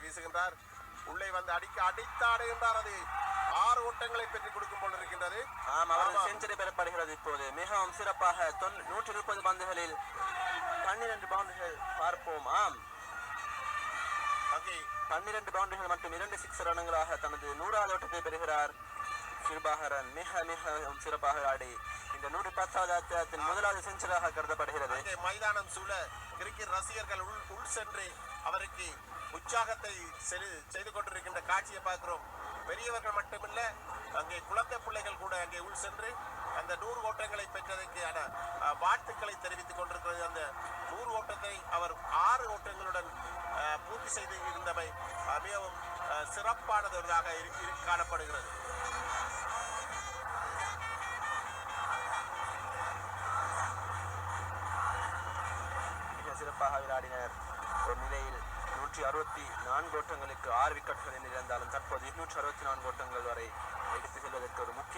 வீசுகின்றார். உள்ளே வந்து அடித்தாடுகின்றார். அது 6 ஓட்டங்களை பெற்றுக் கொடுக்கும் போல் இருக்கின்றது. செஞ்சுரி பெறப்படுகிறது. இப்போது மிகவும் சிறப்பாக 130 பந்துகளில் 12 பவுண்டுகள் பார்ப்போம். ஆம், அங்கே 12 பவுண்டுகள் மற்றும் 2 6 ரன்களாக தனது 100வது ஓட்டத்தை பெறுகிறார் கிருபாகரன். மிக மிக சிறப்பாக ஆடி இந்த 110வது அத்தியாயத்தின் முதலாவது செஞ்சுரியாக கருதப்படுகிறது. மைதானம் சூழ கிரிக்கெட் ரசிகர்கள் உள் சென்று அவருக்கு உற்சாகத்தை செய்து கொண்டிருக்கின்ற காட்சியை பார்க்கிறோம். பெரியவர்கள் மட்டுமில்ல, அங்கே குழந்தை பிள்ளைகள் கூட அங்கே உள் சென்று அந்த 100 ஓட்டங்களை பெற்றதற்கான வாழ்த்துக்களை தெரிவித்துக் கொண்டிருக்கிறது. அந்த 100 ஓட்டத்தை அவர் 6 ஓட்டங்களுடன் பூர்த்தி செய்து இருந்தமை மிகவும் சிறப்பானதாக காணப்படுகிறது. மிக சிறப்பாக விளையாடினர். ஒரு நிலையில் 164 ஓட்டங்களுக்கு 6 விக்கெட்டுகள் இழந்தாலும் தற்போது 264 ஓட்டங்கள் வரை எடுத்து செல்வதற்கு ஒரு முக்கிய